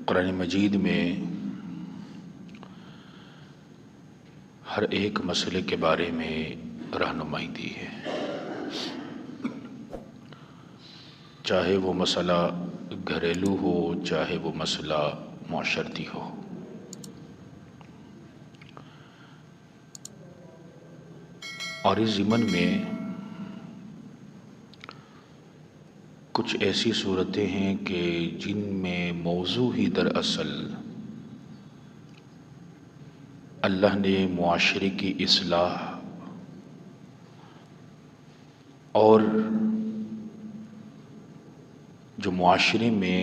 قرآن مجید میں ہر ایک مسئلے کے بارے میں رہنمائی دی ہے، چاہے وہ مسئلہ گھریلو ہو، چاہے وہ مسئلہ معاشرتی ہو۔ اور اس ضمن میں کچھ ایسی صورتیں ہیں کہ جن میں موضوع ہی دراصل اللہ نے معاشرے کی اصلاح اور جو معاشرے میں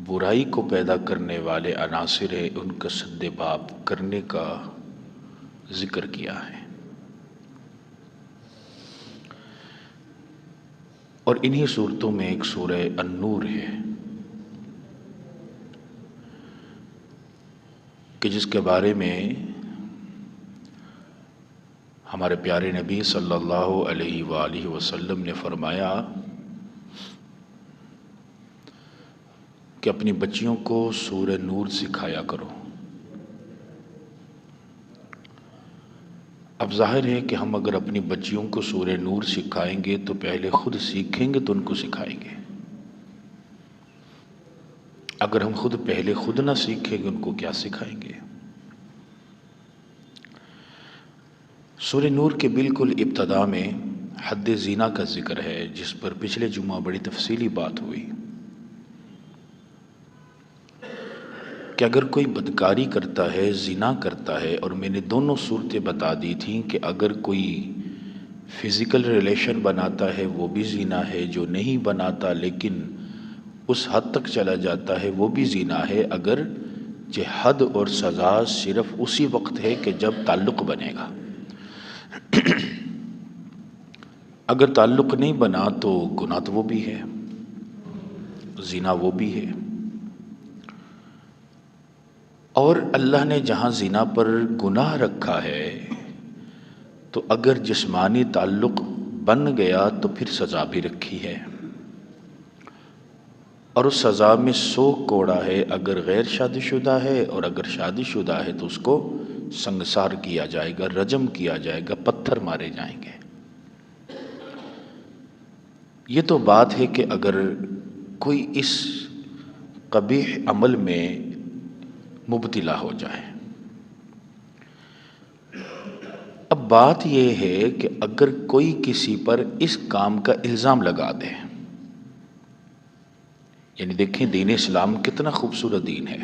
برائی کو پیدا کرنے والے عناصر ہیں ان کا سد باب کرنے کا ذکر کیا ہے۔ اور انہی صورتوں میں ایک سورہ النور ہے کہ جس کے بارے میں ہمارے پیارے نبی صلی اللہ علیہ وآلہ وسلم نے فرمایا کہ اپنی بچیوں کو سورہ نور سکھایا کرو۔ اب ظاہر ہے کہ ہم اگر اپنی بچیوں کو سورہ نور سکھائیں گے تو پہلے خود سیکھیں گے تو ان کو سکھائیں گے۔ اگر ہم پہلے خود نہ سیکھیں گے ان کو کیا سکھائیں گے؟ سورہ نور کے بالکل ابتدا میں حد زنا کا ذکر ہے، جس پر پچھلے جمعہ بڑی تفصیلی بات ہوئی کہ اگر کوئی بدکاری کرتا ہے، زنا کرتا ہے، اور میں نے دونوں صورتیں بتا دی تھیں کہ اگر کوئی فزیکل ریلیشن بناتا ہے وہ بھی زنا ہے، جو نہیں بناتا لیکن اس حد تک چلا جاتا ہے وہ بھی زنا ہے، اگر حد اور سزا صرف اسی وقت ہے کہ جب تعلق بنے گا۔ اگر تعلق نہیں بنا تو گناہ تو وہ بھی ہے، زنا وہ بھی ہے۔ اور اللہ نے جہاں زنا پر گناہ رکھا ہے تو اگر جسمانی تعلق بن گیا تو پھر سزا بھی رکھی ہے، اور اس سزا میں 100 کوڑا ہے اگر غیر شادی شدہ ہے، اور اگر شادی شدہ ہے تو اس کو سنگسار کیا جائے گا، رجم کیا جائے گا، پتھر مارے جائیں گے۔ یہ تو بات ہے کہ اگر کوئی اس قبیح عمل میں مبتلا ہو جائے۔ اب بات یہ ہے کہ اگر کوئی کسی پر اس کام کا الزام لگا دے، یعنی دیکھیں دین اسلام کتنا خوبصورت دین ہے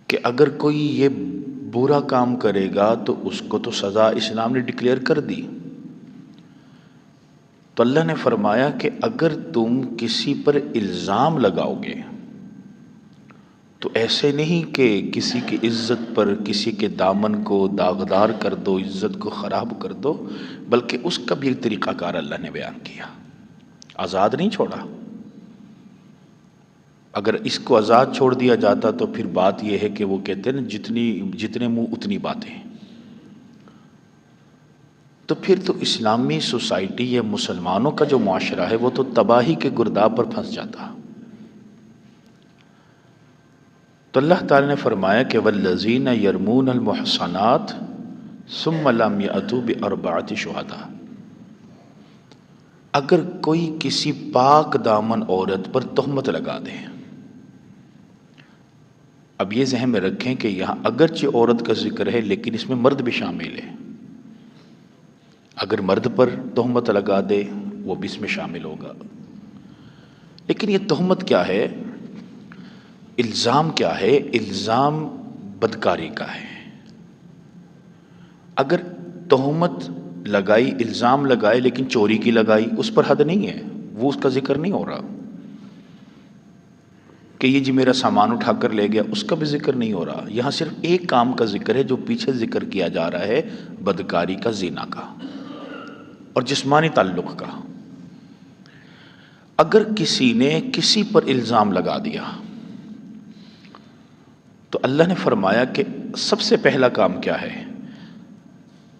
کہ اگر کوئی یہ برا کام کرے گا تو اس کو تو سزا اسلام نے ڈکلیئر کر دی۔ تو اللہ نے فرمایا کہ اگر تم کسی پر الزام لگاؤ گے تو ایسے نہیں کہ کسی کی عزت پر، کسی کے دامن کو داغدار کر دو، عزت کو خراب کر دو، بلکہ اس کا بھی ایک طریقہ کار اللہ نے بیان کیا، آزاد نہیں چھوڑا۔ اگر اس کو آزاد چھوڑ دیا جاتا تو پھر بات یہ ہے کہ وہ کہتے ہیں نا جتنے منہ اتنی باتیں، تو پھر تو اسلامی سوسائٹی یا مسلمانوں کا جو معاشرہ ہے وہ تو تباہی کے گرداب پر پھنس جاتا۔ تو اللہ تعالی نے فرمایا کہ والذین یرمون المحصنات ثم لم یأتوا بأربعۃ شہداء، اگر کوئی کسی پاک دامن عورت پر تہمت لگا دے۔ اب یہ ذہن میں رکھیں کہ یہاں اگرچہ عورت کا ذکر ہے لیکن اس میں مرد بھی شامل ہے، اگر مرد پر تہمت لگا دے وہ بھی اس میں شامل ہوگا۔ لیکن یہ تہمت کیا ہے، الزام کیا ہے؟ الزام بدکاری کا ہے۔ اگر تہمت لگائی، الزام لگائے لیکن چوری کی لگائی، اس پر حد نہیں ہے، وہ اس کا ذکر نہیں ہو رہا کہ یہ جی میرا سامان اٹھا کر لے گیا، اس کا بھی ذکر نہیں ہو رہا۔ یہاں صرف ایک کام کا ذکر ہے جو پیچھے ذکر کیا جا رہا ہے، بدکاری کا، زنا کا اور جسمانی تعلق کا۔ اگر کسی نے کسی پر الزام لگا دیا تو اللہ نے فرمایا کہ سب سے پہلا کام کیا ہے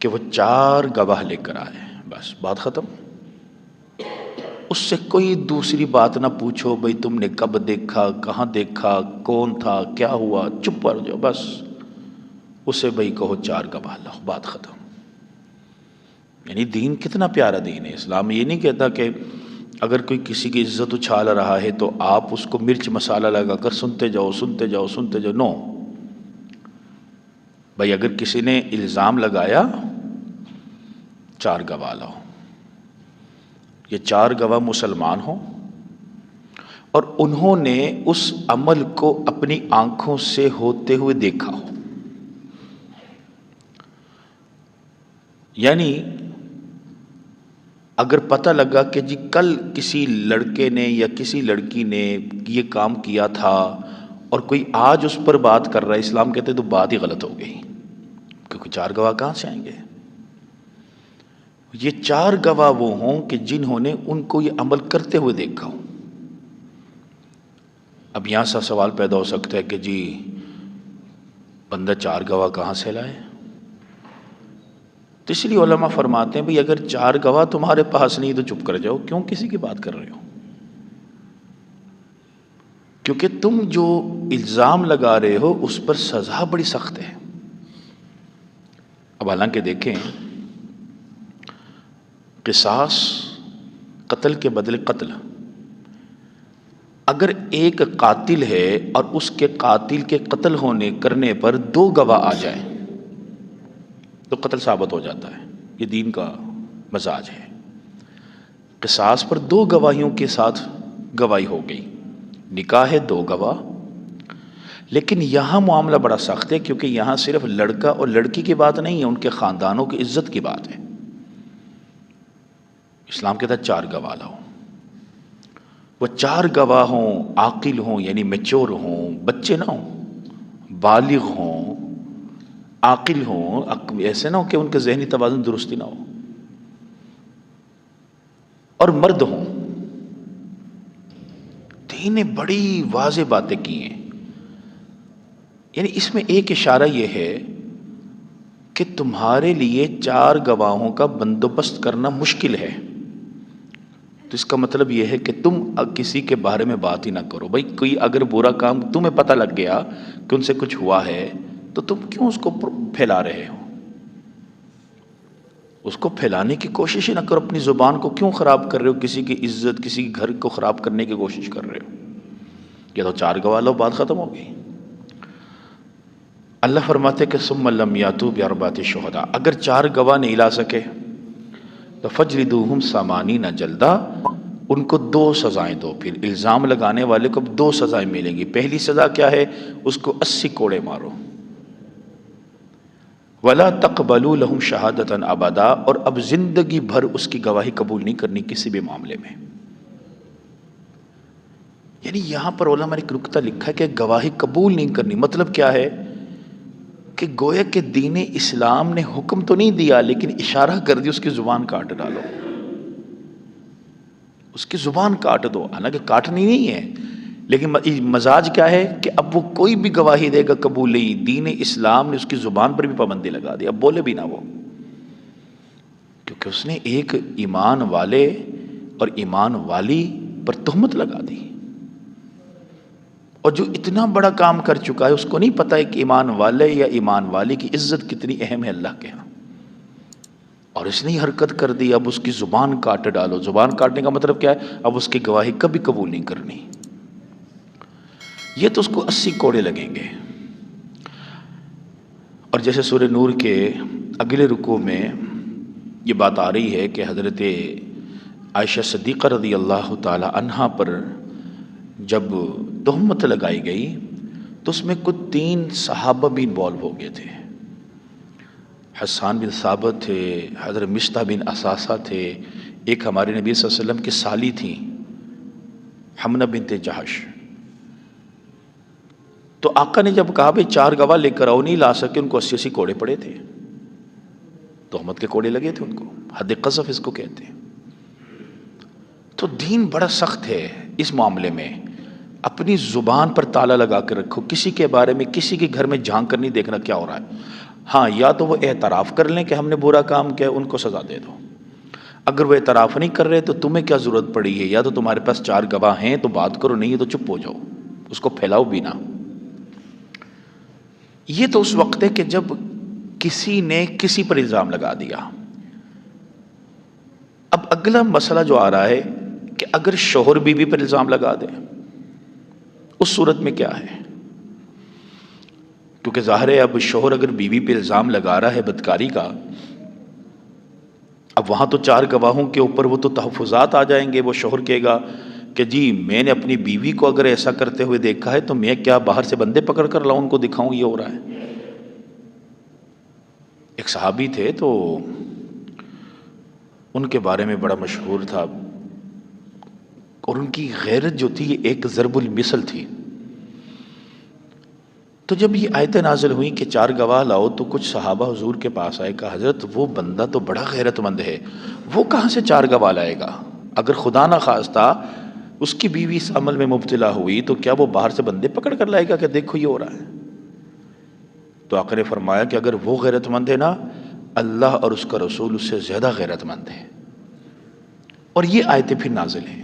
کہ وہ 4 گواہ لے کر آئے، بس بات ختم۔ اس سے کوئی دوسری بات نہ پوچھو، بھئی تم نے کب دیکھا، کہاں دیکھا، کون تھا، کیا ہوا، چپ کر جاؤ بس. اسے بھئی کہو 4 گواہ لاؤ، بات ختم. یعنی دین کتنا پیارا دین ہے. اسلام یہ نہیں کہتا کہ اگر کوئی کسی کی عزت اچھال رہا ہے تو آپ اس کو مرچ مسالہ لگا کر سنتے جاؤ سنتے جاؤ سنتے جاؤ. نو بھئی، اگر کسی نے الزام لگایا 4 گواہ لاؤ. یہ 4 گواہ مسلمان ہوں اور انہوں نے اس عمل کو اپنی آنکھوں سے ہوتے ہوئے دیکھا ہو. یعنی اگر پتہ لگا کہ جی کل کسی لڑکے نے یا کسی لڑکی نے یہ کام کیا تھا اور کوئی آج اس پر بات کر رہا ہے، اسلام کہتے ہیں تو بات ہی غلط ہو گئی، کیونکہ 4 گواہ کہاں سے آئیں گے؟ یہ 4 گواہ وہ ہوں کہ جنہوں نے ان کو یہ عمل کرتے ہوئے دیکھا ہو. اب یہاں سا سوال پیدا ہو سکتا ہے کہ جی بندہ 4 گواہ کہاں سے لائے؟ تو اس لیے علماء فرماتے ہیں بھئی اگر 4 گواہ تمہارے پاس نہیں تو چپ کر جاؤ، کیوں کسی کی بات کر رہے ہو؟ کیونکہ تم جو الزام لگا رہے ہو اس پر سزا بڑی سخت ہے. اب حالانکہ دیکھیں، قصاص، قتل کے بدلے قتل، اگر ایک قاتل ہے اور اس کے قاتل کے قتل کرنے پر 2 گواہ آ جائیں تو قتل ثابت ہو جاتا ہے. یہ دین کا مزاج ہے. قصاص پر 2 گواہیوں کے ساتھ گواہی ہو گئی. نکاح ہے 2 گواہ. لیکن یہاں معاملہ بڑا سخت ہے، کیونکہ یہاں صرف لڑکا اور لڑکی کی بات نہیں ہے، ان کے خاندانوں کی عزت کی بات ہے. اسلام کہتا ہے 4 گواہ لاؤ. وہ 4 گواہ ہوں، عاقل ہوں یعنی میچور ہوں، بچے نہ ہوں، بالغ ہوں، عاقل ہوں، ایسے نہ ہو کہ ان کے ذہنی توازن درستی نہ ہو، اور مرد ہوں. دین نے بڑی واضح باتیں کی ہیں. یعنی اس میں ایک اشارہ یہ ہے کہ تمہارے لیے 4 گواہوں کا بندوبست کرنا مشکل ہے. تو اس کا مطلب یہ ہے کہ تم کسی کے بارے میں بات ہی نہ کرو. بھائی کوئی اگر برا کام تمہیں پتہ لگ گیا کہ ان سے کچھ ہوا ہے تو تم کیوں اس کو پھیلا رہے ہو؟ اس کو پھیلانے کی کوشش ہی نہ کرو. اپنی زبان کو کیوں خراب کر رہے ہو؟ کسی کی عزت، کسی کے گھر کو خراب کرنے کی کوشش کر رہے ہو. یہ تو 4 گواہ لو، بات ختم ہو گئی. اللہ فرماتے کہ ثم لم یاتوا باربعۃ شہداء، اگر 4 گواہ نہیں لا سکے تو فجلدوہم 80 جلدہ، ان کو 2 سزائیں دو. پھر الزام لگانے والے کو 2 سزائیں ملیں گی. پہلی سزا کیا ہے؟ اس کو 80 کوڑے مارو. ولا تقبلوا لهم شہادۃ ابدا، اور اب زندگی بھر اس کی گواہی قبول نہیں کرنی کسی بھی معاملے میں. یعنی یہاں پر علماء نے ایک نکتہ لکھا ہے کہ گواہی قبول نہیں کرنی. مطلب کیا ہے کہ گویا کہ دین اسلام نے حکم تو نہیں دیا لیکن اشارہ کر دی اس کی زبان کاٹ ڈالو، اس کی زبان کاٹ دو. حالانکہ کاٹنی نہیں ہے، لیکن مزاج کیا ہے کہ اب وہ کوئی بھی گواہی دے گا قبول نہیں. دین اسلام نے اس کی زبان پر بھی پابندی لگا دی، اب بولے بھی نہ وہ، کیونکہ اس نے ایک ایمان والے اور ایمان والی پر تہمت لگا دی. اور جو اتنا بڑا کام کر چکا ہے اس کو نہیں پتہ ہے کہ ایمان والے یا ایمان والی کی عزت کتنی اہم ہے اللہ کے ہاں، اور اس نے حرکت کر دی. اب اس کی زبان کاٹ ڈالو. زبان کاٹنے کا مطلب کیا ہے؟ اب اس کی گواہی کبھی قبول نہیں کرنی. یہ تو اس کو 80 کوڑے لگیں گے. اور جیسے سورہ نور کے اگلے رکوع میں یہ بات آ رہی ہے کہ حضرت عائشہ صدیقہ رضی اللہ تعالی عنہا پر جب تہمت لگائی گئی تو اس میں کچھ 3 صحابہ بھی انوالو ہو گئے تھے. حسان بن ثابت تھے، حضرت مصطح بن اساسہ تھے، ایک ہمارے نبی صلی اللہ علیہ وسلم کی سالی تھیں حمنہ بنت جہش. تو آقا نے جب کہا بھئی 4 گواہ لے کر آؤ، نہیں لا سکے، ان کو 80 کوڑے پڑے تھے، تہمت کے کوڑے لگے تھے ان کو. حد قذف اس کو کہتے ہیں. تو دین بڑا سخت ہے اس معاملے میں. اپنی زبان پر تالا لگا کے رکھو. کسی کے بارے میں، کسی کے گھر میں جھانک کر نہیں دیکھنا کیا ہو رہا ہے. ہاں، یا تو وہ اعتراف کر لیں کہ ہم نے برا کام کیا، ان کو سزا دے دو. اگر وہ اعتراف نہیں کر رہے تو تمہیں کیا ضرورت پڑی ہے؟ یا تو تمہارے پاس 4 گواہ ہیں تو بات کرو، نہیں ہے تو چپ ہو جاؤ، اس کو پھیلاؤ بھی نہ۔ یہ تو اس وقت ہے کہ جب کسی نے کسی پر الزام لگا دیا۔ اب اگلا مسئلہ جو آ رہا ہے کہ اگر شوہر بیوی پر الزام لگا دے، اس صورت میں کیا ہے؟ کیونکہ ظاہر ہے اب شوہر اگر بیوی پہ الزام لگا رہا ہے بدکاری کا، اب وہاں تو 4 گواہوں کے اوپر وہ تو تحفظات آ جائیں گے۔ وہ شوہر کہے گا کہ جی میں نے اپنی بیوی کو اگر ایسا کرتے ہوئے دیکھا ہے تو میں کیا باہر سے بندے پکڑ کر لاؤں ان کو دکھاؤں یہ ہو رہا ہے؟ ایک صحابی تھے تو ان کے بارے میں بڑا مشہور تھا، اور ان کی غیرت جو تھی یہ ایک ضرب المثل تھی۔ تو جب یہ آیتیں نازل ہوئیں کہ 4 گواہ لاؤ تو کچھ صحابہ حضور کے پاس آئے، کہا حضرت وہ بندہ تو بڑا غیرت مند ہے، وہ کہاں سے 4 گواہ لائے گا؟ اگر خدا نہ خواستہ اس کی بیوی اس عمل میں مبتلا ہوئی تو کیا وہ باہر سے بندے پکڑ کر لائے گا کہ دیکھو یہ ہو رہا ہے؟ تو آقا نے فرمایا کہ اگر وہ غیرت مند ہے نا، اللہ اور اس کا رسول اس سے زیادہ غیرت مند ہے۔ اور یہ آیتیں پھر نازل ہیں۔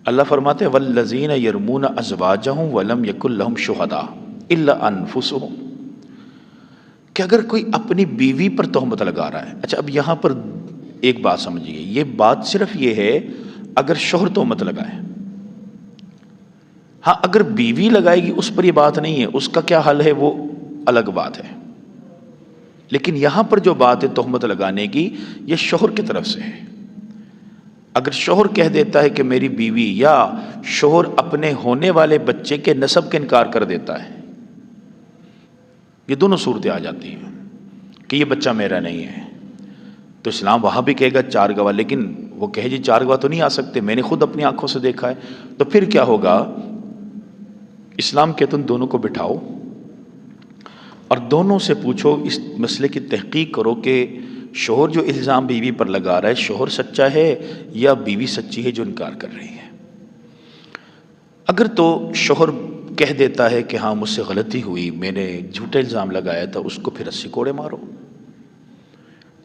اللہ فرماتے ہیں والذین یرمون ازواجہم ولم یکن لہم شہداء الا انفسہم، کہ اگر کوئی اپنی بیوی پر تہمت لگا رہا ہے۔ اچھا اب یہاں پر ایک بات سمجھیے، یہ بات صرف یہ ہے اگر شوہر تہمت لگائے۔ ہاں اگر بیوی لگائے گی اس پر یہ بات نہیں ہے، اس کا کیا حل ہے وہ الگ بات ہے، لیکن یہاں پر جو بات ہے تہمت لگانے کی یہ شوہر کی طرف سے ہے۔ اگر شوہر کہہ دیتا ہے کہ میری بیوی، یا شوہر اپنے ہونے والے بچے کے نسب کا انکار کر دیتا ہے، یہ دونوں صورتیں آ جاتی ہیں کہ یہ بچہ میرا نہیں ہے، تو اسلام وہاں بھی کہے گا 4 گواہ، لیکن وہ کہے جی 4 گواہ تو نہیں آ سکتے، میں نے خود اپنی آنکھوں سے دیکھا ہے، تو پھر کیا ہوگا؟ اسلام کہتا ہے دونوں کو بٹھاؤ اور دونوں سے پوچھو، اس مسئلے کی تحقیق کرو کہ شوہر جو الزام بیوی پر لگا رہا ہے شوہر سچا ہے یا بیوی سچی ہے جو انکار کر رہی ہے۔ اگر تو شوہر کہہ دیتا ہے کہ ہاں مجھ سے غلطی ہوئی، میں نے جھوٹا الزام لگایا تھا، اس کو پھر رسی کوڑے مارو۔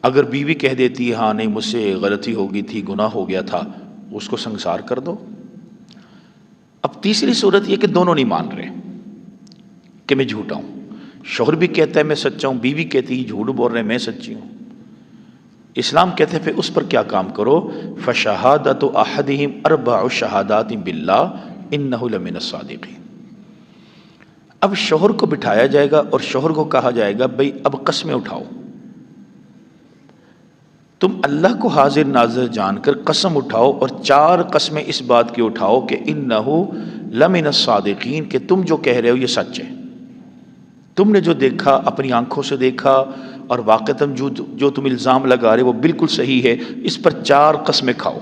اگر بیوی کہہ دیتی ہے ہاں نہیں مجھ سے غلطی ہو گئی تھی، گناہ ہو گیا تھا، اس کو سنگسار کر دو۔ اب تیسری صورت یہ کہ دونوں نہیں مان رہے کہ میں جھوٹا ہوں، شوہر بھی کہتا ہے میں سچا ہوں، بیوی کہتی ہے جھوٹ بول رہے ہیں میں سچی ہوں۔ اسلام کہتے ہیں پھر اس پر کیا کام کرو؟ فشہادۃ احدہم 4 شہادات باللہ انہ لمن الصادقین۔ اب شوہر کو بٹھایا جائے گا اور شوہر کو کہا جائے گا بھئی اب قسمیں اٹھاؤ، تم اللہ کو حاضر ناظر جان کر قسم اٹھاؤ، اور 4 قسمیں اس بات کی اٹھاؤ کہ انہ لمن الصادقین، کہ تم جو کہہ رہے ہو یہ سچ ہے، تم نے جو دیکھا اپنی آنکھوں سے دیکھا اور واقعتاً جو تم الزام لگا رہے وہ بالکل صحیح ہے، اس پر 4 قسمیں کھاؤ۔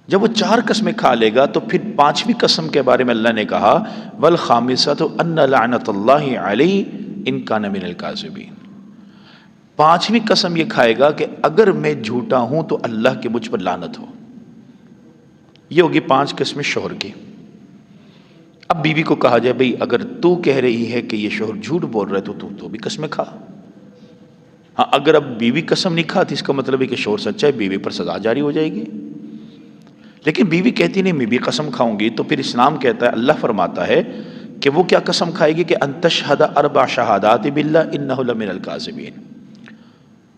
جب وہ 4 قسمیں کھا لے گا تو پھر 5ویں قسم کے بارے میں اللہ نے کہا والخامسۃ ان لعنۃ اللہ علیہ ان کان من الکاذبین۔ 5ویں قسم یہ کھائے گا کہ اگر میں جھوٹا ہوں تو اللہ کی مجھ پر لعنت ہو۔ یہ ہوگی 5 قسمیں شوہر کی۔ اب بیوی کو کہا جائے بھئی اگر تو کہہ رہی ہے کہ یہ شوہر جھوٹ بول رہا ہے تو بھی قسمیں کھا۔ ہاں اگر اب بیوی قسم نہیں کھاتی اس کا مطلب ہے کہ شوہر سچا ہے، بیوی پر سزا جاری ہو جائے گی۔ لیکن بیوی کہتی نہیں میں بھی قسم کھاؤں گی، تو پھر اسلام کہتا ہے، اللہ فرماتا ہے کہ وہ کیا قسم کھائے گی کہ ان تشہد 4 شہادات باللہ انہ لمن الکاذبین۔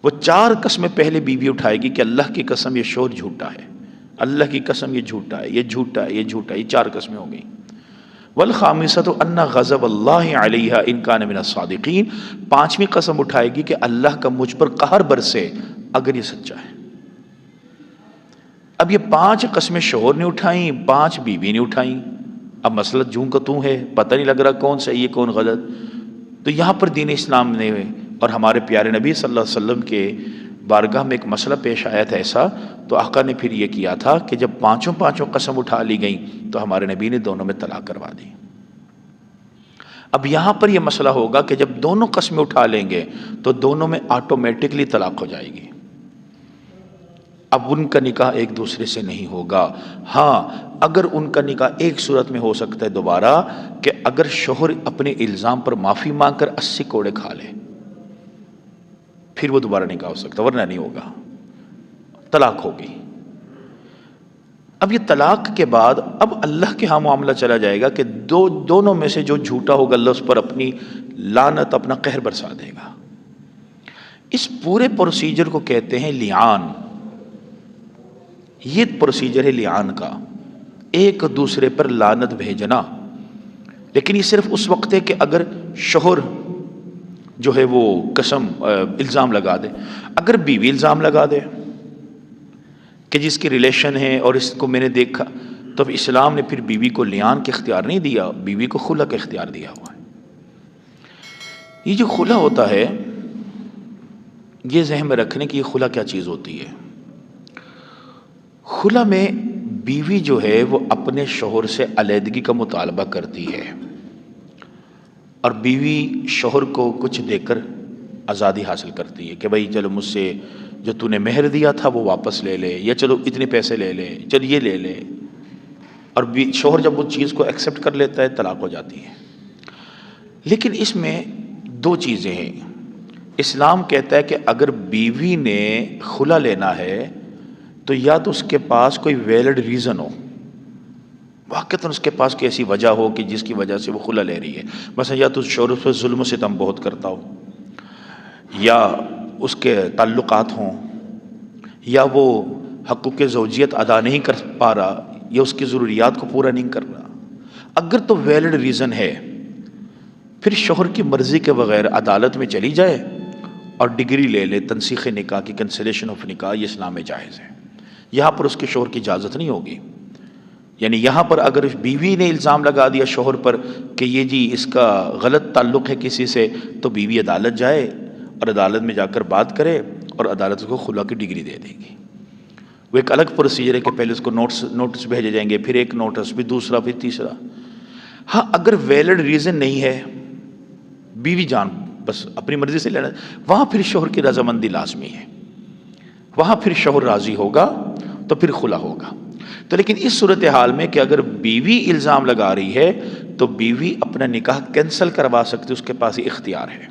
وہ 4 قسمیں پہلے بیوی اٹھائے گی کہ اللہ کی قسم یہ شوہر جھوٹا ہے، اللہ کی قسم یہ جھوٹا ہے، یہ جھوٹا ہے، یہ جھوٹا ہے، یہ 4 قسمیں ہو گئیں۔ والخامسۃ ان غضب اللہ علیہ ان کان من الصادقین، 5ویں قسم اٹھائے گی کہ اللہ کا مجھ پر قہر برسے اگر یہ سچا ہے۔ اب یہ 5 قسمیں شوہر نے اٹھائیں، 5 بیوی نے اٹھائیں۔ اب مسئلہ جوں کا توں ہے، پتہ نہیں لگ رہا کون صحیح ہے کون غلط۔ تو یہاں پر دین اسلام نے اور ہمارے پیارے نبی صلی اللہ علیہ وسلم کے بارگاہ میں ایک مسئلہ پیش آیا تھا ایسا، تو آقا نے پھر یہ کیا تھا کہ جب 5 قسم اٹھا لی گئیں تو ہمارے نبی نے دونوں میں طلاق کروا دی۔ اب یہاں پر یہ مسئلہ ہوگا کہ جب دونوں قسمیں اٹھا لیں گے تو دونوں میں آٹومیٹکلی طلاق ہو جائے گی۔ اب ان کا نکاح ایک دوسرے سے نہیں ہوگا۔ ہاں اگر ان کا نکاح ایک صورت میں ہو سکتا ہے دوبارہ، کہ اگر شوہر اپنے الزام پر معافی مانگ کر 80 کوڑے کھا لے، پھر وہ دوبارہ نکاح ہو سکتا، ورنہ نہیں ہوگا، طلاق ہوگی۔ اب یہ طلاق کے بعد اب اللہ کے ہاں معاملہ چلا جائے گا کہ دونوں میں سے جو جھوٹا ہوگا اللہ اس پر اپنی لعنت، اپنا قہر برسا دے گا۔ اس پورے پروسیجر کو کہتے ہیں لعان۔ یہ پروسیجر ہے لعان کا، ایک دوسرے پر لعنت بھیجنا۔ لیکن یہ صرف اس وقت ہے کہ اگر شوہر جو ہے وہ قسم الزام لگا دے، اگر بیوی الزام لگا دے کہ جس کی ریلیشن ہے اور اس کو میں نے دیکھا، تو اب اسلام نے پھر بیوی کو لعان کا اختیار نہیں دیا، بیوی کو خلع کا اختیار دیا ہوا ہے۔ یہ جو خلع ہوتا ہے، یہ ذہن میں رکھنے کی یہ خلع کیا چیز ہوتی ہے۔ خلع میں بیوی جو ہے وہ اپنے شوہر سے علیحدگی کا مطالبہ کرتی ہے، اور بیوی شوہر کو کچھ دے کر آزادی حاصل کرتی ہے کہ بھائی چلو مجھ سے جو تو نے مہر دیا تھا وہ واپس لے لے، یا چلو اتنے پیسے لے لے، چل یہ لے لے۔ اور شوہر جب وہ چیز کو ایکسیپٹ کر لیتا ہے طلاق ہو جاتی ہے۔ لیکن اس میں دو چیزیں ہیں۔ اسلام کہتا ہے کہ اگر بیوی نے خلع لینا ہے تو یا تو اس کے پاس کوئی ویلڈ ریزن ہو، واقعتاً اس کے پاس کوئی ایسی وجہ ہو کہ جس کی وجہ سے وہ خلع لے رہی ہے، مثلا یا تو شوہر پر ظلم و ستم بہت کرتا ہو، یا اس کے تعلقات ہوں، یا وہ حقوق زوجیت ادا نہیں کر پا رہا، یا اس کی ضروریات کو پورا نہیں کر رہا۔ اگر تو ویلڈ ریزن ہے، پھر شوہر کی مرضی کے بغیر عدالت میں چلی جائے اور ڈگری لے لے تنسیخ نکاح کی، کینسلیشن آف نکاح، یہ اسلام میں جائز ہے۔ یہاں پر اس کے شوہر کی اجازت نہیں ہوگی۔ یعنی یہاں پر اگر بیوی نے الزام لگا دیا شوہر پر کہ یہ جی اس کا غلط تعلق ہے کسی سے، تو بیوی عدالت جائے اور عدالت میں جا کر بات کرے، اور عدالت کو خلع کی ڈگری دے دے گی۔ وہ ایک الگ پروسیجر ہے کہ پہلے اس کو نوٹس بھیجے جائیں گے، پھر ایک نوٹس، پھر دوسرا، پھر تیسرا۔ ہاں اگر ویلڈ ریزن نہیں ہے، بیوی جان بس اپنی مرضی سے لینا، وہاں پھر شوہر کی رضامندی لازمی ہے، وہاں پھر شوہر راضی ہوگا تو پھر خلع ہوگا۔ تو لیکن اس صورتحال میں کہ اگر بیوی الزام لگا رہی ہے تو بیوی اپنا نکاح کینسل کروا سکتی، اس کے پاس یہ اختیار ہے۔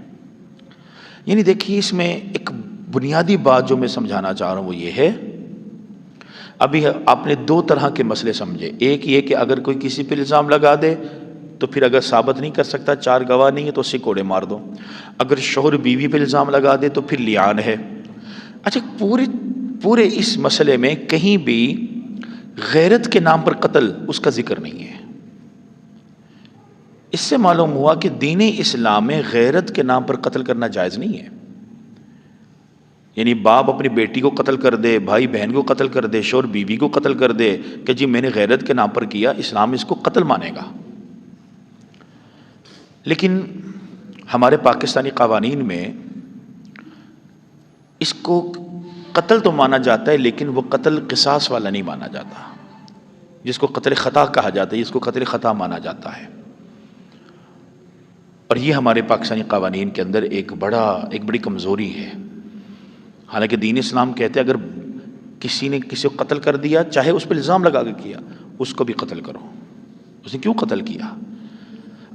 یعنی دیکھیے اس میں ایک بنیادی بات جو میں سمجھانا چاہ رہا ہوں وہ یہ ہے، ابھی آپ نے دو طرح کے مسئلے سمجھے۔ ایک یہ کہ اگر کوئی کسی پہ الزام لگا دے تو پھر اگر ثابت نہیں کر سکتا، چار گواہ نہیں ہے، تو اسے کوڑے مار دو۔ اگر شوہر بیوی پہ الزام لگا دے تو پھر لعان ہے۔ اچھا، پورے اس مسئلے میں کہیں بھی غیرت کے نام پر قتل اس کا ذکر نہیں ہے۔ اس سے معلوم ہوا کہ دین اسلام میں غیرت کے نام پر قتل کرنا جائز نہیں ہے۔ یعنی باپ اپنی بیٹی کو قتل کر دے، بھائی بہن کو قتل کر دے، شوہر بیوی کو قتل کر دے کہ جی میں نے غیرت کے نام پر کیا، اسلام اس کو قتل مانے گا۔ لیکن ہمارے پاکستانی قوانین میں اس کو قتل تو مانا جاتا ہے، لیکن وہ قتل قصاص والا نہیں مانا جاتا، جس کو قتل خطا کہا جاتا ہے، اس کو قتل خطا مانا جاتا ہے۔ اور یہ ہمارے پاکستانی قوانین کے اندر ایک بڑی کمزوری ہے۔ حالانکہ دین اسلام کہتے ہیں اگر کسی نے کسی کو قتل کر دیا، چاہے اس پہ الزام لگا کے کیا، اس کو بھی قتل کرو۔ اس نے کیوں قتل کیا؟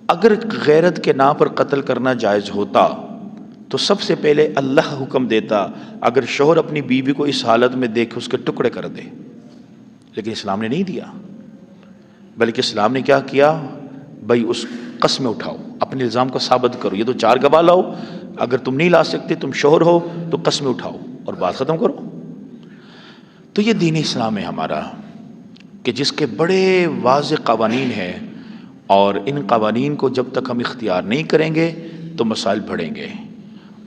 اگر غیرت کے نام پر قتل کرنا جائز ہوتا تو سب سے پہلے اللہ حکم دیتا اگر شوہر اپنی بیوی کو اس حالت میں دیکھ اس کے ٹکڑے کر دے، لیکن اسلام نے نہیں دیا، بلکہ اسلام نے کیا کیا؟ بھائی اس قسم اٹھاؤ، اپنے الزام کو ثابت کرو، یہ تو چار گواہ لاؤ، اگر تم نہیں لا سکتے، تم شوہر ہو تو قسم اٹھاؤ اور بات ختم کرو۔ تو یہ دین اسلام ہے ہمارا کہ جس کے بڑے واضح قوانین ہیں، اور ان قوانین کو جب تک ہم اختیار نہیں کریں گے تو مسائل بڑھیں گے۔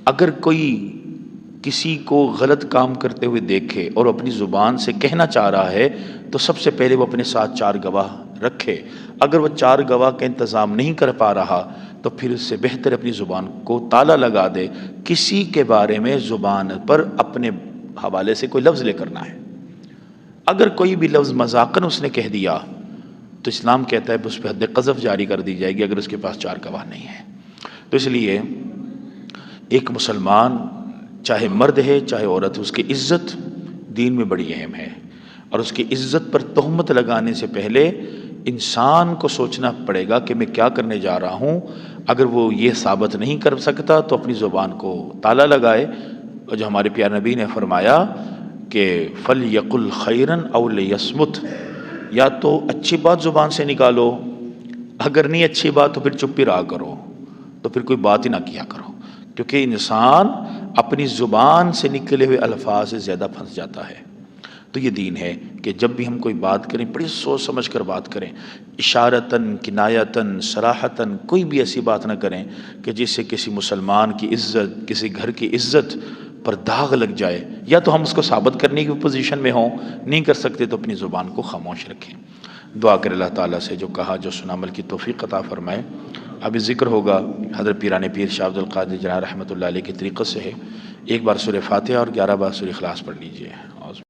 اگر کوئی کسی کو غلط کام کرتے ہوئے دیکھے اور اپنی زبان سے کہنا چاہ رہا ہے تو سب سے پہلے وہ اپنے ساتھ چار گواہ رکھے۔ اگر وہ چار گواہ کا انتظام نہیں کر پا رہا تو پھر اس سے بہتر اپنی زبان کو تالا لگا دے، کسی کے بارے میں زبان پر اپنے حوالے سے کوئی لفظ لے کرنا ہے۔ اگر کوئی بھی لفظ مذاقاً اس نے کہہ دیا تو اسلام کہتا ہے اس پہ حد قذف جاری کر دی جائے گی اگر اس کے پاس چار گواہ نہیں ہے۔ تو اس لیے ایک مسلمان چاہے مرد ہے چاہے عورت ہے، اس کی عزت دین میں بڑی اہم ہے، اور اس کی عزت پر تہمت لگانے سے پہلے انسان کو سوچنا پڑے گا کہ میں کیا کرنے جا رہا ہوں۔ اگر وہ یہ ثابت نہیں کر سکتا تو اپنی زبان کو تالا لگائے، اور جو ہمارے پیارے نبی نے فرمایا کہ فَلْيَقُلْ خَيْرًا أَوْ لِيَصْمُتْ، یا تو اچھی بات زبان سے نکالو، اگر نہیں اچھی بات تو پھر چپ ہی رہا کرو، تو پھر کوئی بات ہی نہ کیا کرو، کیونکہ انسان اپنی زبان سے نکلے ہوئے الفاظ سے زیادہ پھنس جاتا ہے۔ تو یہ دین ہے کہ جب بھی ہم کوئی بات کریں بڑی سوچ سمجھ کر بات کریں، اشارتاً، کنایتاً، صراحتاً، کوئی بھی ایسی بات نہ کریں کہ جس سے کسی مسلمان کی عزت، کسی گھر کی عزت پر داغ لگ جائے، یا تو ہم اس کو ثابت کرنے کی پوزیشن میں ہوں، نہیں کر سکتے تو اپنی زبان کو خاموش رکھیں۔ دعا کر اللہ تعالیٰ سے جو کہا جو سنا عمل کی توفیق عطا فرمائے۔ ابھی ذکر ہوگا حضرت پیران پیر شاہ عبد القادر جناح رحمۃ اللہ علیہ کے طریقے سے ہے۔ ایک بار سورہ فاتحہ اور 11 بار سورہ اخلاص پڑھ لیجئے۔